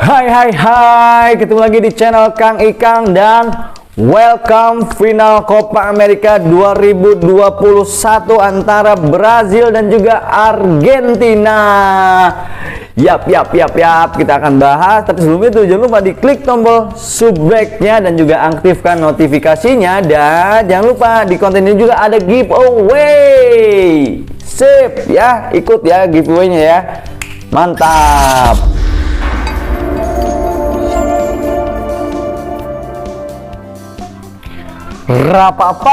Hai, ketemu lagi di channel Kang Ikang dan welcome final Copa America 2021 antara Brazil dan juga Argentina. Yap, kita akan bahas. Tapi sebelum itu jangan lupa diklik tombol subscribe-nya dan juga aktifkan notifikasinya. Dan jangan lupa di konten ini juga ada giveaway. Sip ya, ikut ya giveaway-nya ya. Mantap. Rapapau.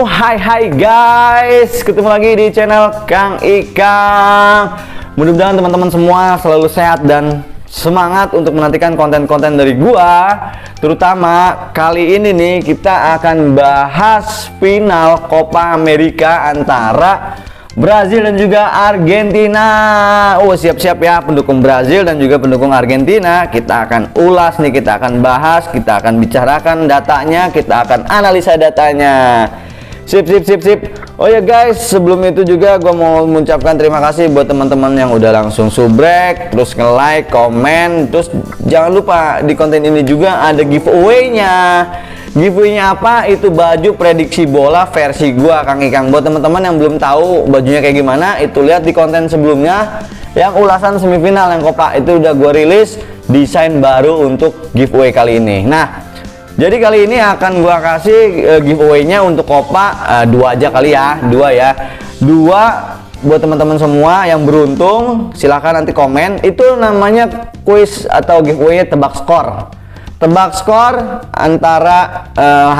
Hai guys, ketemu lagi di channel Kang Ikang. Mudah-mudahan teman-teman semua selalu sehat dan semangat untuk menantikan konten-konten dari gua. Terutama kali ini nih kita akan bahas final Copa America antara Brazil dan juga Argentina. Oh, siap-siap ya pendukung Brazil dan juga pendukung Argentina. Kita akan ulas nih, kita akan bahas, kita akan bicarakan datanya, kita akan analisa datanya. Sip. Oh ya guys, sebelum itu juga gue mau mengucapkan terima kasih buat teman-teman yang udah langsung subrek, terus nge-like, komen, terus jangan lupa di konten ini juga ada giveaway-nya. Giveaway-nya apa? Itu baju prediksi bola versi gua Kang Ikang. Buat teman-teman yang belum tahu bajunya kayak gimana, itu lihat di konten sebelumnya yang ulasan semifinal yang Copa itu udah gua rilis desain baru untuk giveaway kali ini. Nah, jadi kali ini akan gua kasih giveaway-nya untuk Copa dua aja kali ya, dua buat teman-teman semua yang beruntung. Silahkan nanti komen. Itu namanya quiz atau giveaway-nya tebak skor. Tebak skor antara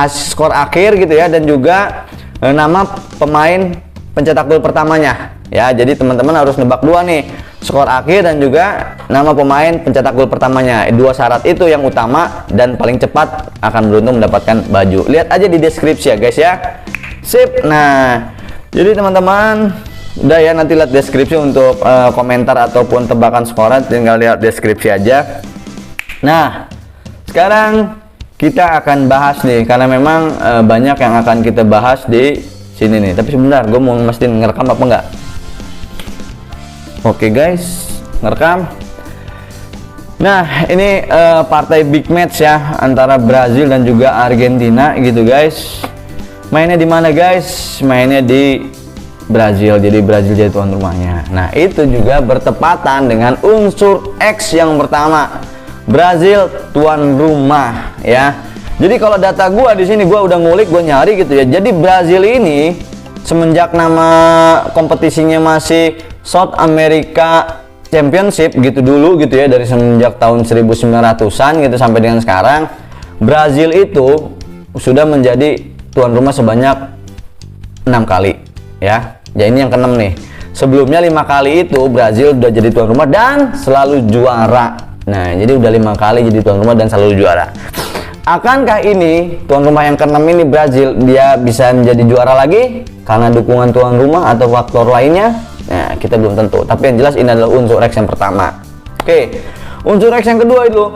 hasil skor akhir gitu ya, dan juga nama pemain pencetak gol pertamanya ya. Jadi teman-teman harus nebak dua nih, skor akhir dan juga nama pemain pencetak gol pertamanya. Dua syarat itu yang utama, dan paling cepat akan beruntung mendapatkan baju. Lihat aja di deskripsi ya guys ya. Sip. Nah, jadi teman-teman udah ya, nanti lihat deskripsi untuk komentar ataupun tebakan skornya, tinggal lihat deskripsi aja. Nah, sekarang kita akan bahas nih, karena memang banyak yang akan kita bahas di sini nih. Tapi sebentar, gue mau mastiin ngerekam apa enggak. Oke guys, ngerekam. Nah, ini partai big match ya antara Brazil dan juga Argentina gitu guys. Mainnya di mana guys? Mainnya di Brazil. Jadi Brazil jadi tuan rumahnya. Nah, itu juga bertepatan dengan unsur X yang pertama. Brazil tuan rumah ya. Jadi kalau data gua di sini, gua udah ngulik, gua nyari gitu ya. Jadi Brazil ini semenjak nama kompetisinya masih South America Championship gitu dulu gitu ya, dari semenjak tahun 1900-an gitu sampai dengan sekarang, Brazil itu sudah menjadi tuan rumah sebanyak 6 kali ya. Ya ini yang ke-6 nih. Sebelumnya 5 kali itu Brazil udah jadi tuan rumah dan selalu juara. Nah, jadi udah 5 kali jadi tuan rumah dan selalu juara. Akankah ini tuan rumah yang ke-6 ini Brazil dia bisa menjadi juara lagi karena dukungan tuan rumah atau faktor lainnya? Nah, kita belum tentu. Tapi yang jelas ini adalah unsur X yang pertama. Oke. Unsur X yang kedua itu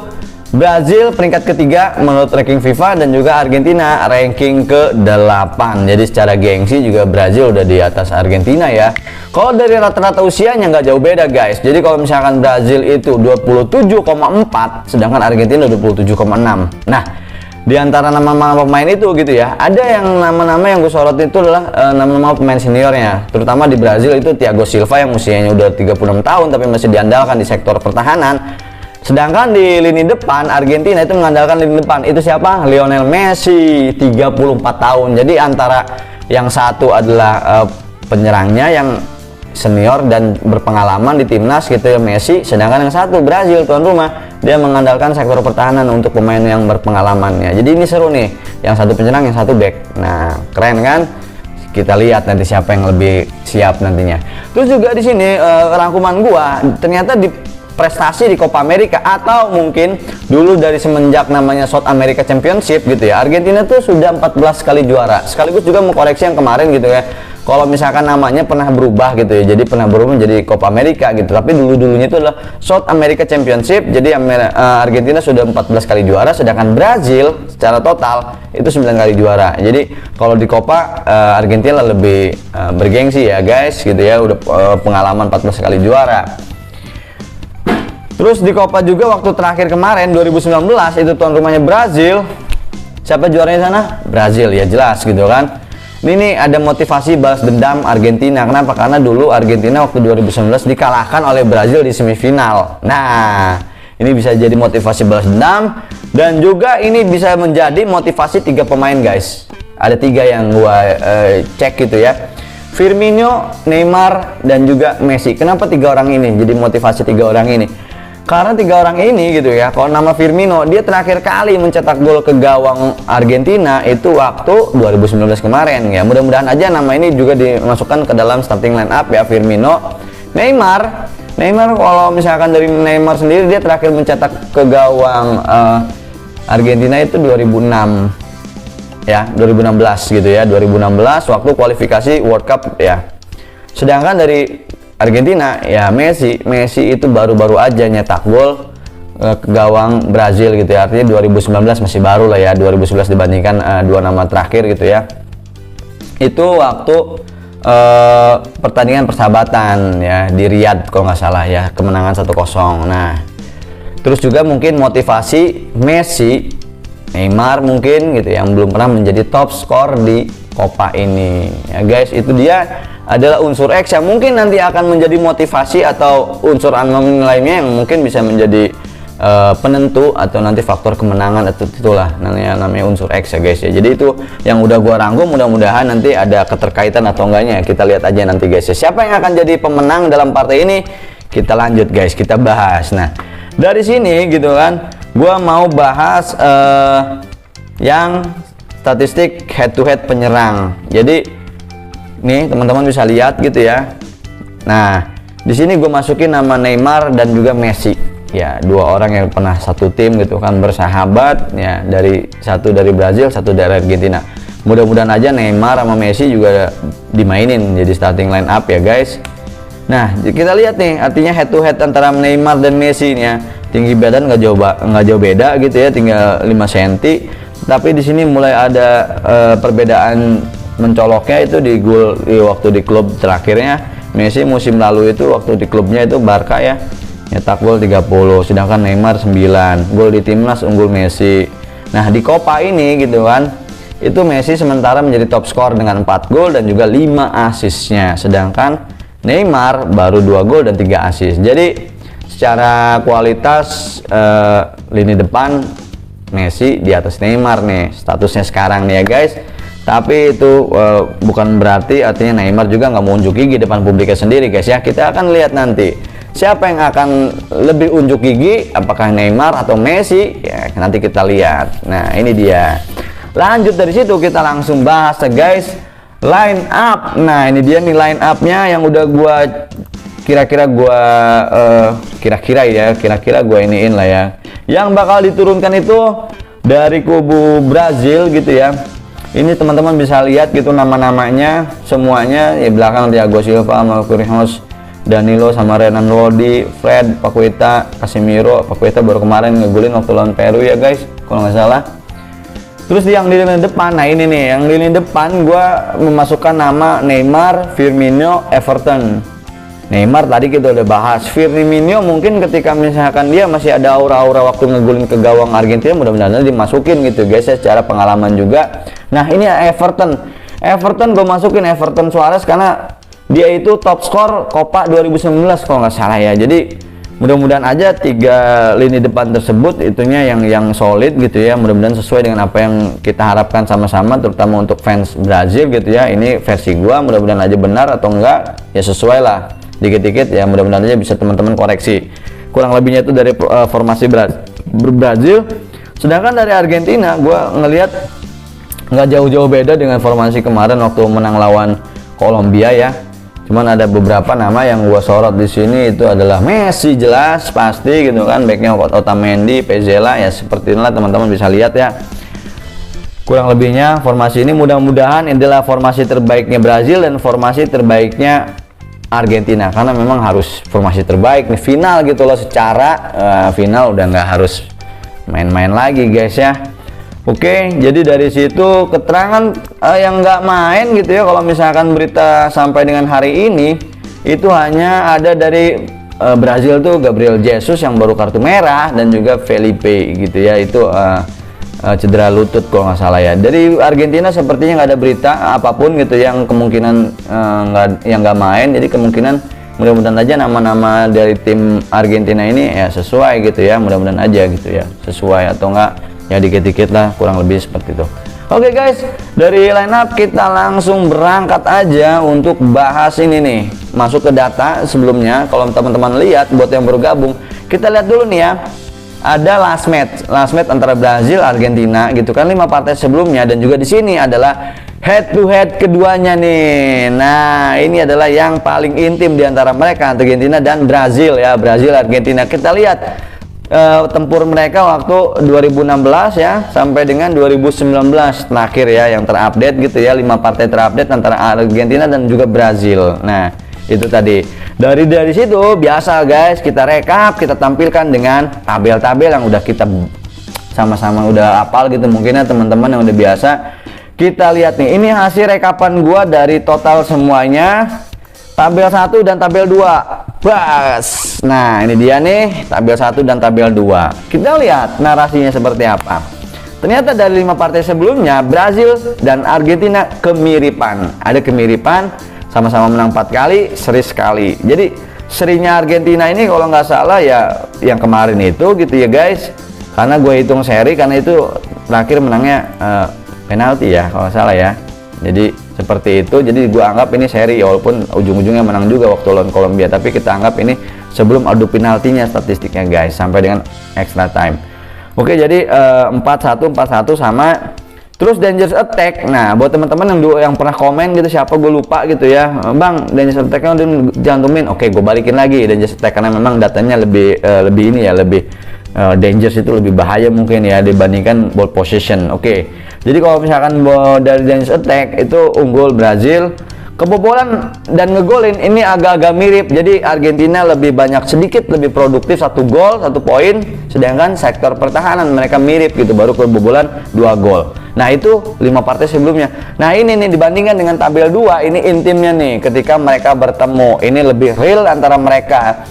Brazil peringkat ketiga menurut ranking FIFA, dan juga Argentina ranking ke-8. Jadi secara gengsi juga Brazil udah di atas Argentina ya. Kalau dari rata-rata usianya nggak jauh beda guys. Jadi kalau misalkan Brazil itu 27,4 sedangkan Argentina 27,6. Nah, di antara nama-nama pemain itu gitu ya, ada yang nama-nama yang gue sorot itu adalah nama-nama pemain seniornya. Terutama di Brazil itu Thiago Silva yang usianya udah 36 tahun tapi masih diandalkan di sektor pertahanan. Sedangkan di lini depan Argentina itu mengandalkan lini depan itu siapa? Lionel Messi, 34 tahun. Jadi antara yang satu adalah penyerangnya yang senior dan berpengalaman di timnas gitu ya, Messi, sedangkan yang satu Brazil tuan rumah dia mengandalkan sektor pertahanan untuk pemain yang berpengalamannya. Jadi ini seru nih, yang satu penyerang, yang satu back. Nah, keren kan? Kita lihat nanti siapa yang lebih siap nantinya. Terus juga di sini rangkuman gua ternyata di prestasi di Copa America, atau mungkin dulu dari semenjak namanya South America Championship gitu ya, Argentina tuh sudah 14 kali juara. Sekaligus juga mengkoreksi yang kemarin gitu ya, kalau misalkan namanya pernah berubah gitu ya, jadi pernah berubah menjadi Copa America gitu, tapi dulunya itu adalah South America Championship. Jadi Argentina sudah 14 kali juara, sedangkan Brazil secara total itu 9 kali juara. Jadi kalau di Copa Argentina lebih bergengsi ya guys gitu ya, udah pengalaman 14 kali juara. Terus di Copa juga waktu terakhir kemarin 2019 itu tuan rumahnya Brazil. Siapa juaranya sana? Brazil ya, jelas gitu kan. Ini nih ada motivasi balas dendam Argentina. Kenapa? Karena dulu Argentina waktu 2019 dikalahkan oleh Brazil di semifinal. Nah, ini bisa jadi motivasi balas dendam, dan juga ini bisa menjadi motivasi 3 pemain guys. Ada 3 yang gua cek gitu ya. Firmino, Neymar, dan juga Messi. Kenapa 3 orang ini jadi motivasi 3 orang ini? Karena 3 orang ini gitu ya, kalau nama Firmino, dia terakhir kali mencetak gol ke gawang Argentina itu waktu 2019 kemarin ya. Mudah-mudahan aja nama ini juga dimasukkan ke dalam starting line up ya. Firmino, Neymar kalau misalkan dari Neymar sendiri, dia terakhir mencetak ke gawang Argentina itu 2006 ya, 2016 gitu ya, 2016 waktu kualifikasi World Cup ya. Sedangkan dari Argentina ya Messi itu baru-baru aja nyetak gol ke gawang Brazil gitu ya. Artinya 2019 masih baru lah ya, 2011 dibandingkan 2 nama terakhir gitu ya. Itu waktu pertandingan persahabatan ya di Riyadh kalau nggak salah ya, kemenangan 1-0. Nah, terus juga mungkin motivasi Messi, Neymar mungkin gitu yang belum pernah menjadi top skor di Copa ini ya guys. Itu dia adalah unsur X yang mungkin nanti akan menjadi motivasi atau unsur unknown lainnya yang mungkin bisa menjadi penentu atau nanti faktor kemenangan, atau itulah namanya unsur X ya guys ya. Jadi itu yang udah gua rangkum, mudah-mudahan nanti ada keterkaitan atau enggaknya, kita lihat aja nanti guys ya. Siapa yang akan jadi pemenang dalam partai ini, kita lanjut guys, kita bahas. Nah, dari sini gitu kan, gua mau bahas yang statistik head to head penyerang. Jadi nih teman-teman bisa lihat gitu ya. Nah, di sini gue masukin nama Neymar dan juga Messi ya, 2 orang yang pernah satu tim gitu kan, bersahabat ya, satu dari Brazil, satu dari Argentina. Mudah-mudahan aja Neymar sama Messi juga dimainin jadi starting line up ya guys. Nah, kita lihat nih, artinya head to head antara Neymar dan Messi nih ya. Tinggi badan nggak jauh beda gitu ya, tinggal 5 cm. Tapi di sini mulai ada perbedaan mencoloknya itu di gol waktu di klub terakhirnya. Messi musim lalu itu waktu di klubnya itu Barca ya, nyetak gol 30, sedangkan Neymar 9. Gol di timnas unggul Messi. Nah, di Copa ini gitu kan, itu Messi sementara menjadi top skor dengan 4 gol dan juga 5 asisnya, sedangkan Neymar baru 2 gol dan 3 asis. Jadi secara kualitas lini depan Messi di atas Neymar nih statusnya sekarang nih ya guys. Tapi itu bukan berarti artinya Neymar juga nggak mau unjuk gigi depan publiknya sendiri guys ya. Kita akan lihat nanti siapa yang akan lebih unjuk gigi, apakah Neymar atau Messi ya, nanti kita lihat. Nah, ini dia. Lanjut dari situ kita langsung bahas guys, line up. Nah, ini dia nih line upnya yang udah gua kira-kira gua iniin lah ya. Yang bakal diturunkan itu dari kubu Brazil gitu ya. Ini teman-teman bisa lihat gitu nama-namanya semuanya ya, belakang Thiago Silva, Marquinhos, Danilo sama Renan Lodi, Fred, Paqueta, Casemiro. Paqueta baru kemarin ngegolin waktu lawan Peru ya guys, kalau nggak salah. Terus yang di lini depan, nah ini nih yang di lini depan gua memasukkan nama Neymar, Firmino, Everton. Neymar tadi kita udah bahas. Firmino mungkin ketika misalkan dia masih ada aura-aura waktu ngegolin ke gawang Argentina, mudah-mudahan dimasukin gitu guys ya, secara pengalaman juga. Nah, ini Everton gue masukin Everton Suarez karena dia itu top skor Copa 2019 kalau nggak salah ya. Jadi mudah-mudahan aja 3 lini depan tersebut itunya yang solid gitu ya, mudah-mudahan sesuai dengan apa yang kita harapkan sama-sama, terutama untuk fans Brazil gitu ya. Ini versi gua, mudah-mudahan aja benar atau enggak ya sesuai lah, dikit-dikit ya, mudah-mudahan aja bisa teman-teman koreksi. Kurang lebihnya itu dari formasi Brazil. Sedangkan dari Argentina gua ngelihat nggak jauh-jauh beda dengan formasi kemarin waktu menang lawan Kolombia ya. Cuman ada beberapa nama yang gua sorot di sini, itu adalah Messi jelas pasti gitu kan, backnya Otamendi, Pezzella ya, seperti inilah teman-teman bisa lihat ya. Kurang lebihnya formasi ini mudah-mudahan adalah formasi terbaiknya Brazil dan formasi terbaiknya Argentina, karena memang harus formasi terbaik nih final gitu loh, secara final udah nggak harus main-main lagi guys ya. Oke, jadi dari situ keterangan yang nggak main gitu ya, kalau misalkan berita sampai dengan hari ini itu hanya ada dari Brazil tuh Gabriel Jesus yang baru kartu merah, dan juga Felipe gitu ya, itu cedera lutut kalau nggak salah ya. Dari Argentina sepertinya nggak ada berita apapun gitu yang kemungkinan nggak main, jadi kemungkinan mudah-mudahan aja nama-nama dari tim Argentina ini ya sesuai gitu ya, mudah-mudahan aja gitu ya sesuai, atau enggak ya dikit-dikit lah, kurang lebih seperti itu. Oke guys, dari line up kita langsung berangkat aja untuk bahas ini nih. Masuk ke data sebelumnya, kalau teman-teman lihat buat yang baru gabung, kita lihat dulu nih ya. Ada last match antara Brazil Argentina gitu kan, 5 partai sebelumnya, dan juga di sini adalah head to head keduanya nih. Nah, ini adalah yang paling intim di antara mereka, Argentina dan Brazil ya, Brazil Argentina. Kita lihat tempur mereka waktu 2016 ya sampai dengan 2019 terakhir ya, yang terupdate gitu ya, 5 partai terupdate antara Argentina dan juga Brazil. Nah, itu tadi dari situ biasa guys, kita rekap, kita tampilkan dengan tabel-tabel yang udah kita sama-sama udah hafal gitu, mungkin ya teman-teman yang udah biasa. Kita lihat nih, ini hasil rekapan gua dari total semuanya, tabel 1 dan tabel 2. Bas. Nah, ini dia nih tabel 1 dan tabel 2. Kita lihat narasinya seperti apa. Ternyata dari 5 partai sebelumnya, Brazil dan Argentina kemiripan. Ada kemiripan, sama-sama menang 4 kali, seri sekali. Jadi serinya Argentina ini kalau nggak salah ya yang kemarin itu gitu ya guys. Karena gue hitung seri, karena itu terakhir menangnya penalti ya kalau nggak salah ya. Jadi seperti itu, jadi gue anggap ini seri, walaupun ujung-ujungnya menang juga waktu lawan Kolombia, tapi kita anggap ini sebelum adu penaltinya statistiknya guys, sampai dengan extra time. Oke, jadi 4-1 sama. Terus dangerous attack. Nah, buat teman-teman yang pernah komen gitu, siapa gue lupa gitu ya, Bang, dangerous attack-nya udah jantumin. Oke, gue balikin lagi dangerous attack, karena memang datanya lebih ini ya, lebih dangerous itu lebih bahaya mungkin ya dibandingkan ball possession. Oke. Jadi kalau misalkan dari dangerous attack itu unggul Brazil. Kebobolan dan ngegolin ini agak-agak mirip. Jadi Argentina lebih banyak, sedikit lebih produktif, 1 gol 1 poin, sedangkan sektor pertahanan mereka mirip gitu, baru kebobolan 2 gol. Nah, itu 5 partai sebelumnya. Nah, ini nih dibandingkan dengan tabel 2, ini intimnya nih ketika mereka bertemu. Ini lebih real antara mereka.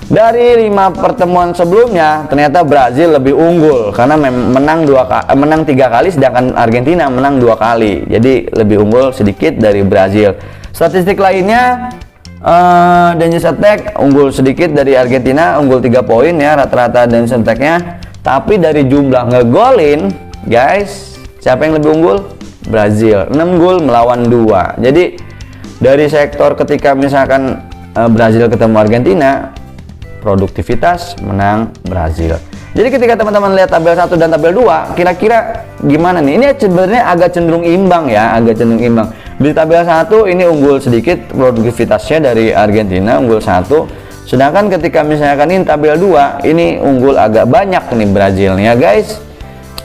Dari 5 pertemuan sebelumnya ternyata Brazil lebih unggul karena menang 3 kali, sedangkan Argentina menang 2 kali. Jadi lebih unggul sedikit dari Brazil. Statistik lainnya, dangerous attack unggul sedikit dari Argentina, unggul 3 poin ya rata-rata dangerous attack-nya. Tapi dari jumlah ngegolin guys, siapa yang lebih unggul? Brazil, 6 gol melawan 2. Jadi dari sektor ketika misalkan Brazil ketemu Argentina, produktivitas menang Brazil. Jadi ketika teman-teman lihat tabel 1 dan tabel 2, kira-kira gimana nih? Ini sebenarnya agak cenderung imbang ya, agak cenderung imbang. Di tabel 1 ini unggul sedikit produktivitasnya dari Argentina, unggul 1. Sedangkan ketika misalkan ini tabel 2, ini unggul agak banyak nih Brazil ya guys.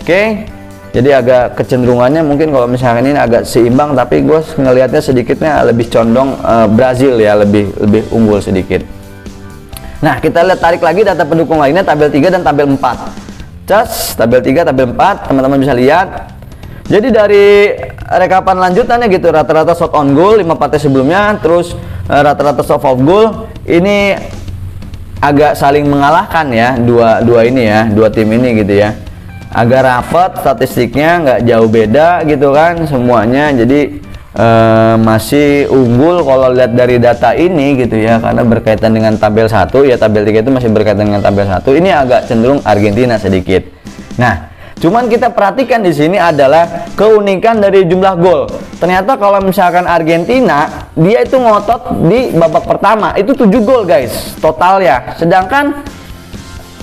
Oke. Jadi agak kecenderungannya mungkin kalau misalkan ini agak seimbang, tapi gue ngelihatnya sedikitnya lebih condong Brazil ya, lebih unggul sedikit. Nah, kita lihat tarik lagi data pendukung lainnya, tabel 3 dan tabel 4. Cas, tabel 3, tabel 4, teman-teman bisa lihat. Jadi dari rekapan lanjutannya gitu, rata-rata shot on goal 5 partai sebelumnya, terus rata-rata shot off goal, ini agak saling mengalahkan ya, dua ini ya, dua tim ini gitu ya. Agak rapat statistiknya, nggak jauh beda gitu kan semuanya. Jadi masih unggul kalau lihat dari data ini gitu ya, karena berkaitan dengan tabel 1 ya, tabel 3 itu masih berkaitan dengan tabel 1. Ini agak cenderung Argentina sedikit. Nah, cuman kita perhatikan di sini adalah keunikan dari jumlah gol. Ternyata kalau misalkan Argentina, dia itu ngotot di babak pertama itu 7 gol guys total ya. Sedangkan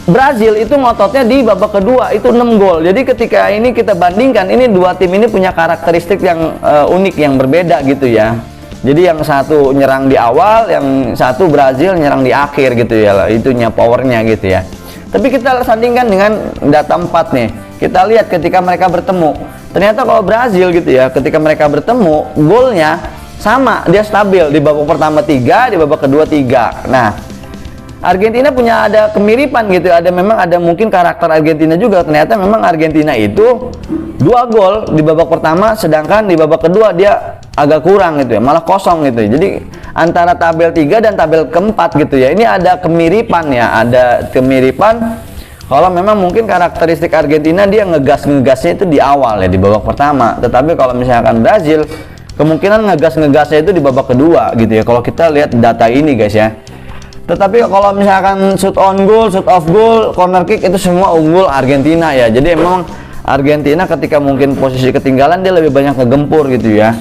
Brazil itu ngototnya di babak kedua itu 6 gol. Jadi ketika ini kita bandingkan, ini dua tim ini punya karakteristik yang unik, yang berbeda gitu ya. Jadi yang satu nyerang di awal, yang satu Brazil nyerang di akhir gitu ya, itunya powernya gitu ya. Tapi kita sandingkan dengan data 4 nih. Kita lihat ketika mereka bertemu. Ternyata kalau Brazil gitu ya, ketika mereka bertemu, golnya sama, dia stabil. Di babak pertama 3, di babak kedua 3. Nah, Argentina punya ada kemiripan gitu, memang ada mungkin karakter Argentina juga. Ternyata memang Argentina itu 2 gol di babak pertama, sedangkan di babak kedua dia agak kurang gitu ya, malah kosong gitu. Jadi antara tabel 3 dan tabel keempat gitu ya. Ini ada kemiripan ya, ada kemiripan. Kalau memang mungkin karakteristik Argentina dia ngegasnya itu di awal ya, di babak pertama. Tetapi kalau misalkan Brazil kemungkinan ngegasnya itu di babak kedua gitu ya. Kalau kita lihat data ini guys ya. Tetapi kalau misalkan shoot on goal, shoot off goal, corner kick itu semua unggul Argentina ya. Jadi memang Argentina ketika mungkin posisi ketinggalan dia lebih banyak ngegempur gitu ya.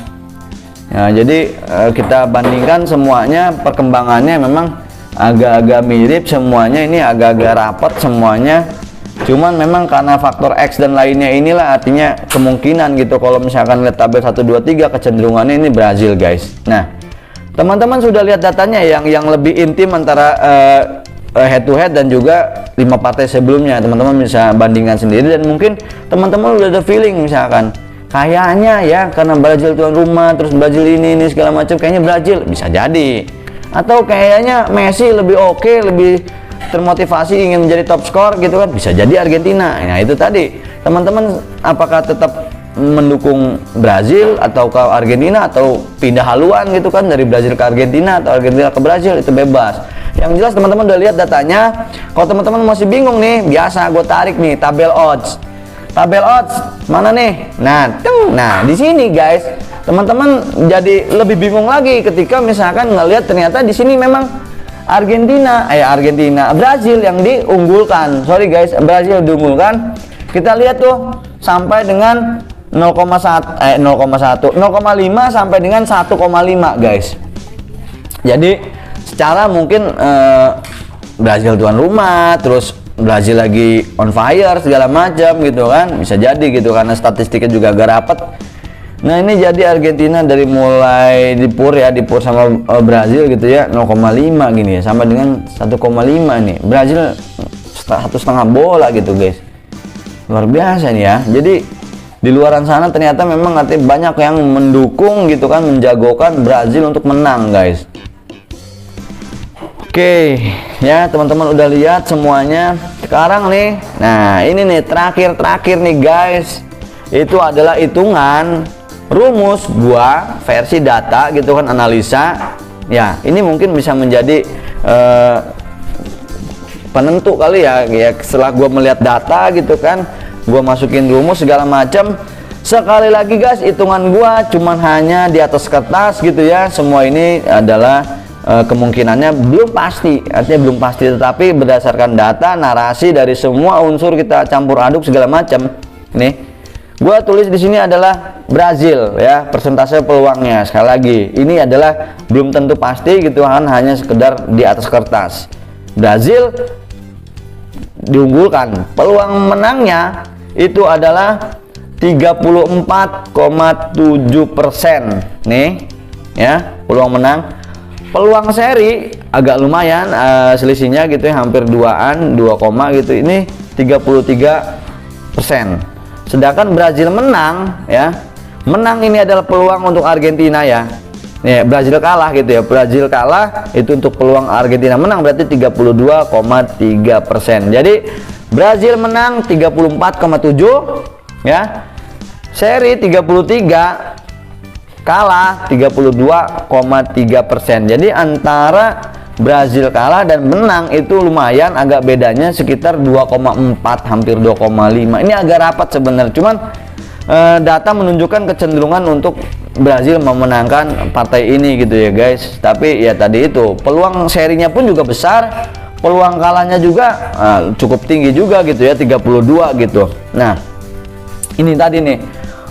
Ya, jadi kita bandingkan semuanya perkembangannya memang agak-agak mirip semuanya, ini agak-agak rapat semuanya. Cuman memang karena faktor X dan lainnya inilah artinya kemungkinan gitu kalau misalkan lihat tabel 1 2 3 kecenderungannya ini Brazil guys. Nah, teman-teman sudah lihat datanya yang lebih intim antara head to head dan juga 5 partai sebelumnya. Teman-teman bisa bandingkan sendiri dan mungkin teman-teman udah ada feeling misalkan kayaknya ya karena Brazil tuan rumah terus Brazil ini segala macam kayaknya Brazil bisa jadi. Atau kayaknya Messi lebih oke, lebih termotivasi ingin menjadi top skor gitu kan, bisa jadi Argentina. Nah itu tadi teman-teman apakah tetap mendukung Brazil atau ke Argentina atau pindah haluan gitu kan dari Brazil ke Argentina atau Argentina ke Brazil, itu bebas. Yang jelas teman-teman udah lihat datanya. Kalau teman-teman masih bingung nih, biasa gue tarik nih tabel odds. Tabel odds mana nih? Nah di sini guys, teman-teman jadi lebih bingung lagi ketika misalkan ngelihat ternyata di sini memang Brazil yang diunggulkan. Sorry guys, Brazil diunggulkan. Kita lihat tuh sampai dengan 0,5 sampai dengan 1,5 guys. Jadi secara mungkin Brazil tuan rumah, terus Brazil lagi on fire segala macam gitu kan, bisa jadi gitu karena statistiknya juga agak rapat. Nah ini jadi Argentina dari mulai dipur sama Brazil gitu ya 0,5 gini ya, sama dengan 1,5 nih. Brazil 1,5 bola gitu guys, luar biasa nih ya. Jadi di luaran sana ternyata memang artinya banyak yang mendukung gitu kan, menjagokan Brazil untuk menang guys. Oke ya teman-teman udah lihat semuanya. Sekarang nih, nah ini nih terakhir nih guys, itu adalah hitungan rumus gua versi data gitu kan, analisa ya. Ini mungkin bisa menjadi penentu kali ya setelah gua melihat data gitu kan, gua masukin rumus segala macam. Sekali lagi guys, hitungan gua cuman hanya di atas kertas gitu ya. Semua ini adalah kemungkinannya belum pasti, artinya belum pasti, tetapi berdasarkan data, narasi dari semua unsur kita campur aduk segala macam. Nih, gua tulis di sini adalah Brazil ya, persentase peluangnya. Sekali lagi, ini adalah belum tentu pasti gitu kan, hanya sekedar di atas kertas. Brazil diunggulkan. Peluang menangnya itu adalah 34,7% nih ya, peluang menang. Peluang seri agak lumayan selisihnya gitu ya, hampir 2 gitu, ini 33%. Sedangkan Brazil menang ya, menang ini adalah peluang untuk Argentina ya. Nih Brazil kalah gitu ya, Brazil kalah itu untuk peluang Argentina menang berarti 32,3%. Jadi Brazil menang 34,7 ya, seri 33, kalah 32,3%. Jadi antara Brazil kalah dan menang itu lumayan, agak bedanya sekitar 2,4 hampir 2,5. Ini agak rapat sebenarnya, cuman data menunjukkan kecenderungan untuk Brazil memenangkan partai ini gitu ya guys. Tapi ya tadi itu peluang serinya pun juga besar, peluang kalahnya juga cukup tinggi juga gitu ya, 32 gitu. Nah ini tadi nih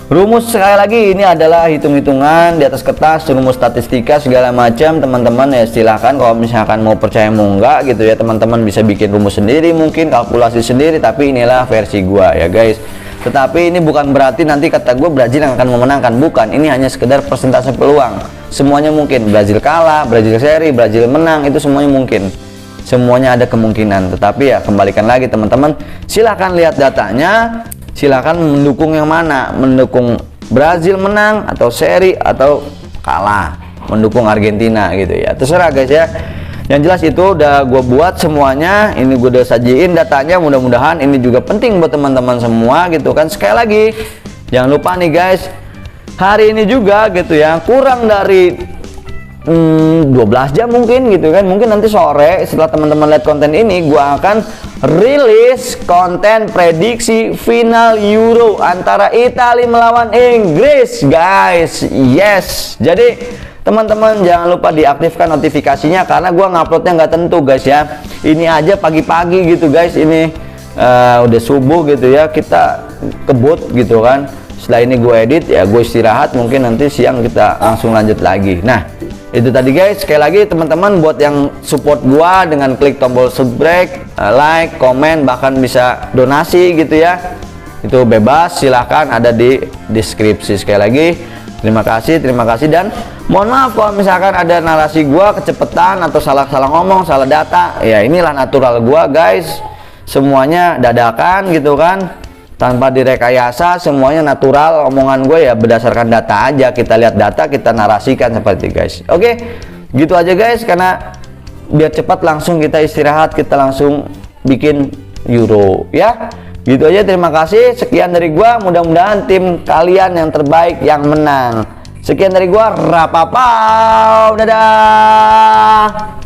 rumus, sekali lagi ini adalah hitung-hitungan di atas kertas, rumus statistika segala macam. Teman-teman ya silahkan kalau misalkan mau percaya mau enggak gitu ya, teman-teman bisa bikin rumus sendiri, mungkin kalkulasi sendiri, tapi inilah versi gua ya guys. Tetapi ini bukan berarti nanti kata gue Brazil yang akan memenangkan, bukan. Ini hanya sekedar persentase peluang, semuanya mungkin. Brazil kalah, Brazil seri, Brazil menang, itu semuanya mungkin, semuanya ada kemungkinan. Tetapi ya kembalikan lagi teman-teman, silahkan lihat datanya, silahkan mendukung yang mana, mendukung Brazil menang atau seri atau kalah, mendukung Argentina gitu ya, terserah guys ya. Yang jelas itu udah gue buat semuanya, ini gue udah sajiin datanya, mudah-mudahan ini juga penting buat teman-teman semua gitu kan. Sekali lagi jangan lupa nih guys, hari ini juga gitu ya, kurang dari 12 jam mungkin gitu kan. Mungkin nanti sore setelah teman-teman lihat konten ini, gua akan rilis konten prediksi final Euro antara Italia melawan Inggris guys. Yes, jadi teman-teman jangan lupa diaktifkan notifikasinya karena gua nguploadnya nggak tentu guys ya. Ini aja pagi-pagi gitu guys, ini udah subuh gitu ya, kita kebut gitu kan. Setelah ini gue edit ya, gue istirahat, mungkin nanti siang kita langsung lanjut lagi. Nah itu tadi guys, sekali lagi teman-teman buat yang support gua dengan klik tombol subscribe, like, komen, bahkan bisa donasi gitu ya, itu bebas, silahkan ada di deskripsi. Sekali lagi terima kasih dan mohon maaf kalau misalkan ada narasi gua kecepatan atau salah ngomong, salah data, ya inilah natural gua guys, semuanya dadakan gitu kan, tanpa direkayasa, semuanya natural. Omongan gue ya berdasarkan data aja, kita lihat data, kita narasikan seperti guys. Oke, gitu aja guys, karena biar cepat langsung kita istirahat, kita langsung bikin Euro ya. Gitu aja, terima kasih, sekian dari gua, mudah-mudahan tim kalian yang terbaik yang menang. Sekian dari gua, Rapapau, dadah.